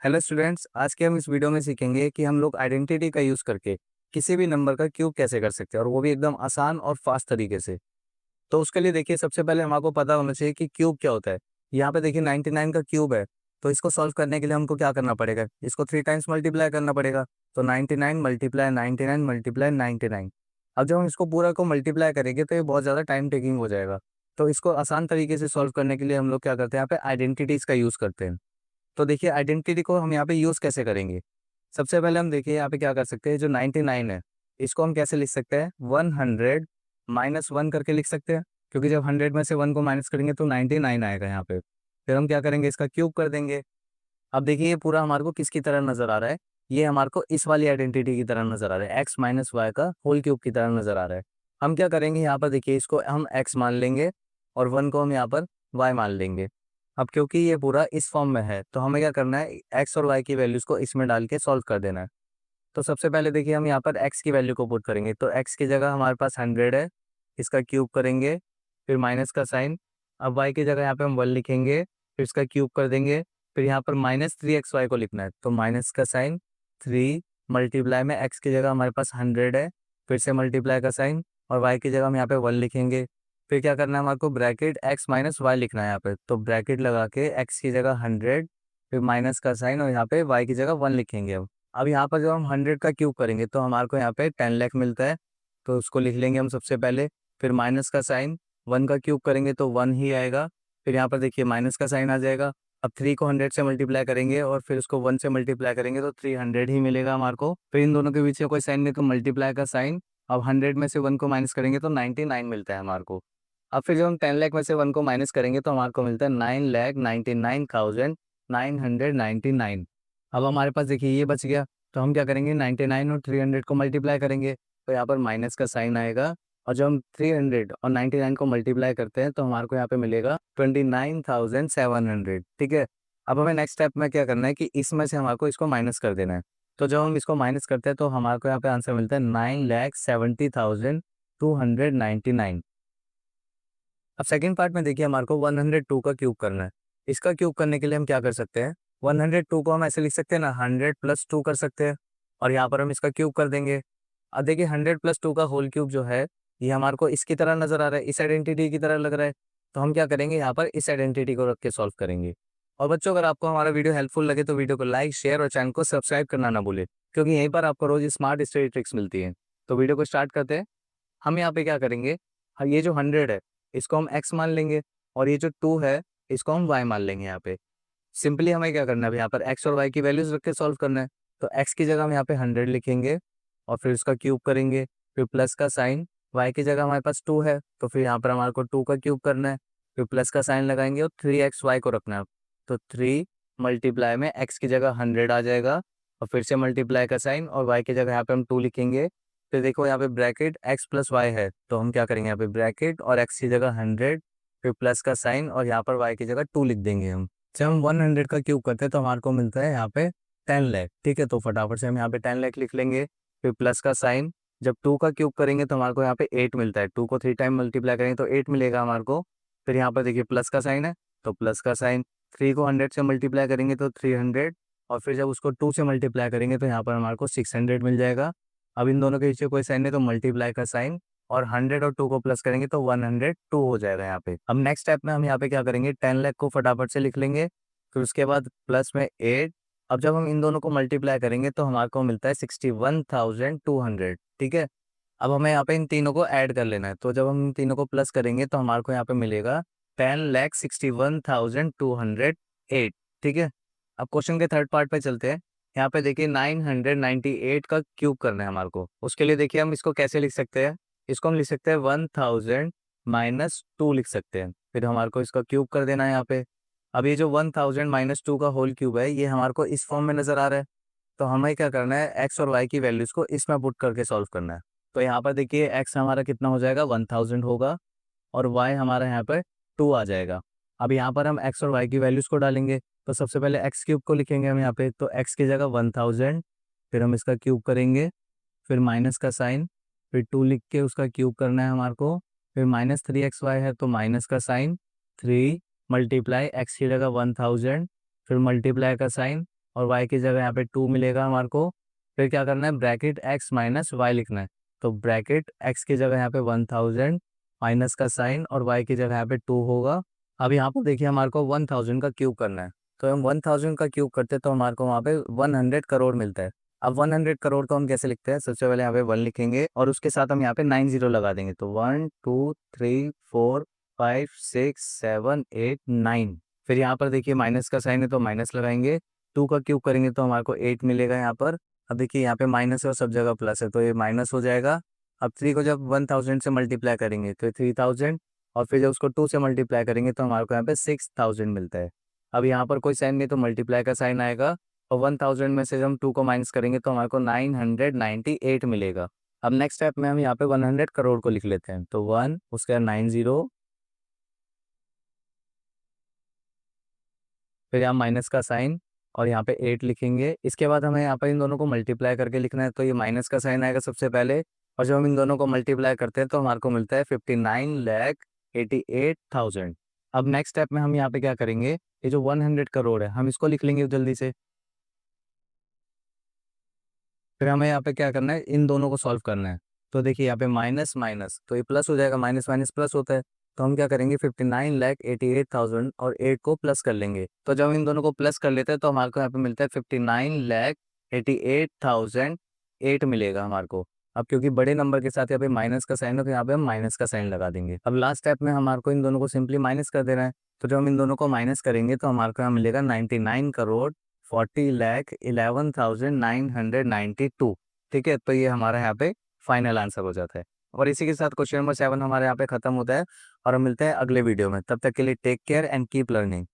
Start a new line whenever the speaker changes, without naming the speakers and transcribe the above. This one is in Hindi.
हेलो स्टूडेंट्स, आज के हम इस वीडियो में सीखेंगे कि हम लोग आइडेंटिटी का यूज़ करके किसी भी नंबर का क्यूब कैसे कर सकते हैं और वो भी एकदम आसान और फास्ट तरीके से। तो उसके लिए देखिए, सबसे पहले हमको पता होना चाहिए कि क्यूब क्या होता है। यहाँ पे देखिए 99 का क्यूब है, तो इसको सॉल्व करने के लिए हमको क्या करना पड़ेगा, इसको 3 टाइम्स मल्टीप्लाई करना पड़ेगा। तो 99 मल्टीप्लाई 99 मल्टीप्लाई 99। अब जब हम इसको पूरा को मल्टीप्लाई करेंगे तो ये बहुत ज़्यादा टाइम टेकिंग हो जाएगा। तो इसको आसान तरीके से सॉल्व करने के लिए हम लोग क्या करते हैं, यहाँ पे आइडेंटिटीज़ का यूज़ करते हैं। तो देखिए आइडेंटिटी को हम यहाँ पे यूज़ कैसे करेंगे। सबसे पहले हम देखिए यहाँ पे क्या कर सकते हैं, जो 99 है इसको हम कैसे लिख सकते हैं, 100 माइनस 1 करके लिख सकते हैं। क्योंकि जब 100 में से 1 को माइनस करेंगे तो 99 आएगा यहाँ पे। फिर हम क्या करेंगे, इसका क्यूब कर देंगे। अब देखिए ये पूरा हमारे को किसकी तरह नजर आ रहा है, ये हमारे को इस वाली आइडेंटिटी की तरह नजर आ रहा है, एक्स माइनस वाई का होल क्यूब की तरह नजर आ रहा है। हम क्या करेंगे, यहाँ पर देखिए इसको हम एक्स मान लेंगे और 1 को हम यहाँ पर वाई मान लेंगे। अब क्योंकि ये पूरा इस फॉर्म में है तो हमें क्या करना है, एक्स और वाई की वैल्यूज को इसमें डाल के सॉल्व कर देना है। तो सबसे पहले देखिए हम यहाँ पर एक्स की वैल्यू को पुट करेंगे, तो एक्स की जगह हमारे पास 100 है, इसका क्यूब करेंगे, फिर माइनस का साइन। अब वाई की जगह यहाँ पे हम 1 लिखेंगे, फिर इसका क्यूब कर देंगे। फिर यहाँ पर -3xy को लिखना है, तो माइनस का साइन 3 मल्टीप्लाई में एक्स की जगह हमारे पास 100 है, फिर से मल्टीप्लाई का साइन, और वाई की जगह हम यहाँ पे 1 लिखेंगे। फिर क्या करना है, हमारे को ब्रैकेट एक्स माइनस वाई लिखना है यहाँ पे, तो ब्रैकेट लगा के एक्स की जगह 100, फिर माइनस का साइन, और यहाँ पे वाई की जगह 1 लिखेंगे। अब यहाँ पर जब हम 100 का क्यूब करेंगे तो हमारे को यहाँ पे 10 लाख मिलता है, तो उसको लिख लेंगे हम सबसे पहले। फिर माइनस का साइन, 1 का क्यूब करेंगे तो 1 ही आएगा। फिर यहाँ पर देखिए माइनस का साइन आ जाएगा। अब 3 को 100 से मल्टीप्लाई करेंगे और फिर उसको 1 से मल्टीप्लाई करेंगे तो 300 ही मिलेगा हमारे को। फिर इन दोनों के बीच में कोई साइन नहीं तो मल्टीप्लाई का साइन। अब 100 में से 1 को माइनस करेंगे तो 99 मिलता है हमारे को। अब फिर जब हम 10 लाख में से 1 को माइनस करेंगे तो हमारे को मिलता है 9,99,999। अब हमारे पास देखिए ये बच गया, तो हम क्या करेंगे, 99 और 300 को मल्टीप्लाई करेंगे, तो यहाँ पर माइनस का साइन आएगा। और जब हम 300 और 99 को मल्टीप्लाई करते हैं तो हमारे को यहाँ पे मिलेगा 29,700। ठीक है। अब हमें नेक्स्ट स्टेप में क्या करना है कि इसमें से हमारे को इसको माइनस कर देना है। तो जब हम इसको माइनस करते हैं तो हमारे को यहाँ पे आंसर मिलता है 9,70,299। अब सेकंड पार्ट में देखिए हमारे को 102 का क्यूब करना है। इसका क्यूब करने के लिए हम क्या कर सकते हैं, 102 को हम ऐसे लिख सकते हैं ना, 100 प्लस 2 कर सकते हैं, और यहाँ पर हम इसका क्यूब कर देंगे। अब देखिए 100 प्लस 2 का होल क्यूब जो है, ये हमारे को इसकी तरह नजर आ रहा है, इस आइडेंटिटी की तरह लग रहा है। तो हम क्या करेंगे, यहाँ पर इस आइडेंटिटी को रख के सॉल्व करेंगे। और बच्चों, अगर आपको हमारा वीडियो हेल्पफुल लगे तो वीडियो को लाइक, शेयर और चैनल को सब्सक्राइब करना ना भूले, क्योंकि यहीं पर आपको रोज स्मार्ट स्टडी ट्रिक्स मिलती है। तो वीडियो को स्टार्ट करते हैं। हम यहाँ पे क्या करेंगे, ये जो 100 है इसको हम x मान लेंगे, और ये जो 2 है इसको हम y मान लेंगे। यहाँ पे सिंपली हमें क्या करना है, यहाँ पर x और y की वैल्यूज रख के सॉल्व करना है। तो x की जगह हम यहाँ पे 100 लिखेंगे और फिर उसका क्यूब करेंगे, फिर प्लस का साइन। y की जगह हमारे पास 2 है तो फिर यहाँ पर हमारे को 2 का क्यूब करना है, फिर प्लस का साइन लगाएंगे और 3xy को रखना है। तो 3 मल्टीप्लाई में x की जगह 100 आ जाएगा, और फिर से मल्टीप्लाई का साइन, और y की जगह यहाँ पे हम 2 लिखेंगे। फिर देखो यहाँ पे ब्रैकेट x प्लस वाई है, तो हम क्या करेंगे, यहाँ पे ब्रैकेट और x की जगह 100, फिर प्लस का साइन, और यहाँ पर y की जगह 2 लिख देंगे हम। जब हम 100 का क्यूब करते हैं तो हमारे को मिलता है यहाँ पे 10 लाख। ठीक है, तो फटाफट से हम यहाँ पे 10 लाख लिख लेंगे, फिर प्लस का साइन। जब 2 का क्यूब करेंगे तो हमारे को यहाँ पे 8 मिलता है, 2 को 3 टाइम मल्टीप्लाई करेंगे तो 8 मिलेगा हमारे को। फिर यहाँ पर देखिए प्लस का साइन है, तो प्लस का साइन। 3 को 100 से मल्टीप्लाई करेंगे तो 300, और फिर जब उसको 2 से मल्टीप्लाई करेंगे तो यहाँ पर हमारे को 600 मिल जाएगा। अब इन दोनों के पीछे कोई साइन नहीं तो मल्टीप्लाई का साइन, और 100 और 2 को प्लस करेंगे तो 102 हो जाएगा यहाँ पे। अब नेक्स्ट स्टेप में हम यहाँ पे क्या करेंगे, 10 लाख को फटाफट से लिख लेंगे, फिर उसके बाद प्लस में 8। अब जब हम इन दोनों को मल्टीप्लाई करेंगे तो हमारे को मिलता है 61,200। ठीक है। अब हमें यहाँ पे इन तीनों को ऐड कर लेना है, तो जब हम इन तीनों को प्लस करेंगे तो हमारे को यहाँ पे मिलेगा 10,61,208। ठीक है। अब क्वेश्चन के थर्ड पार्ट पे चलते हैं। यहाँ पे देखिए 998 का क्यूब करना है हमारे को। उसके लिए देखिए हम इसको कैसे लिख सकते हैं, इसको हम लिख सकते हैं 1000 माइनस 2 लिख सकते हैं, फिर हमारे को इसका क्यूब कर देना है यहाँ पे। अब ये जो 1000 माइनस 2 का होल क्यूब है ये हमारे को इस फॉर्म में नजर आ रहा है, तो हमें क्या करना है, एक्स और वाई की वैल्यूज को इसमें पुट करके सॉल्व करना है। तो यहाँ पर देखिए एक्स हमारा कितना हो जाएगा, 1000 होगा, और वाई हमारा यहाँ पर 2 आ जाएगा। अब यहाँ पर हम एक्स और वाई की वैल्यूज को डालेंगे, तो सबसे पहले एक्स क्यूब को लिखेंगे हम यहाँ पे, तो एक्स की जगह 1000, फिर हम इसका क्यूब करेंगे, फिर माइनस का साइन, फिर 2 लिख के उसका क्यूब करना है हमारे को, फिर -3xy है तो माइनस का साइन, 3 मल्टीप्लाई एक्स की जगह 1000, फिर मल्टीप्लाई का साइन, और y की जगह यहाँ पे 2 मिलेगा हमारे को। फिर क्या करना है, ब्रैकेट x माइनस वाई लिखना है। तो ब्रैकेट x की जगह यहाँ पे 1000 माइनस का साइन और y की जगह यहाँ पे 2 होगा। अब यहाँ पर देखिए हमारे को 1000 का क्यूब करना है। तो हम 1000 का क्यूब करते हैं तो हमारे को वहाँ पे 100 करोड़ मिलता है। अब 100 करोड़ को हम कैसे लिखते हैं, सबसे पहले यहाँ पे 1 लिखेंगे और उसके साथ हम यहाँ पे 90 लगा देंगे। तो 1 2 3 4 5 6 7 8 9। फिर यहाँ पर देखिए माइनस का साइन है तो माइनस लगाएंगे। 2 का क्यूब करेंगे तो हमारे को 8 मिलेगा यहाँ पर। अब देखिए यहाँ पे माइनस है और सब जगह प्लस है तो ये माइनस हो जाएगा। अब 3 को जब 1000 से मल्टीप्लाई करेंगे तो 3000, और फिर जब उसको 2 से मल्टीप्लाई करेंगे तो हमारे को यहाँ पे 6000 मिलता है। अब यहाँ पर कोई साइन नहीं तो मल्टीप्लाई का साइन आएगा, और 1000 में से जब हम 2 को माइनस करेंगे तो हमारे को 998 मिलेगा। अब नेक्स्ट स्टेप में हम यहाँ पे 100 करोड़ को लिख लेते हैं। तो 1 उसके बाद 90, फिर यहाँ माइनस का साइन और यहाँ पे 8 लिखेंगे। इसके बाद हमें यहाँ पर इन दोनों को मल्टीप्लाई करके लिखना है। तो ये माइनस का साइन आएगा सबसे पहले, और जब हम इन दोनों को मल्टीप्लाई करते हैं तो हमारे को मिलता है 59,88,000। अब नेक्स्ट स्टेप में हम यहाँ पे क्या करेंगे, ये जो 100 करोड़ है हम इसको लिख लेंगे जल्दी से। फिर हमें यहाँ पे क्या करना है, इन दोनों को सॉल्व करना है। तो देखिए यहाँ पे माइनस माइनस तो ये प्लस हो जाएगा, माइनस माइनस प्लस होता है। तो हम क्या करेंगे, 59,88,000 और 8 को प्लस कर लेंगे। तो जब हम इन दोनों को प्लस कर लेते हैं तो हमारे को यहाँ पे मिलता है 59,88,008 मिलेगा हमारे को। अब क्योंकि बड़े नंबर के साथ यहाँ पे माइनस का साइन है तो यहाँ पे हम माइनस का साइन लगा देंगे। अब लास्ट स्टेप में हमारे को इन दोनों को सिंपली माइनस कर देना है। तो जब हम इन दोनों को माइनस करेंगे तो हमारे को यहाँ मिलेगा 99,40,11,992। ठीक है, तो ये हमारा यहाँ पे फाइनल आंसर हो जाता है। और इसी के साथ क्वेश्चन नंबर 7 हमारे यहाँ पे खत्म होता है, और हम मिलते हैं अगले वीडियो में। तब तक के लिए take care and keep learning.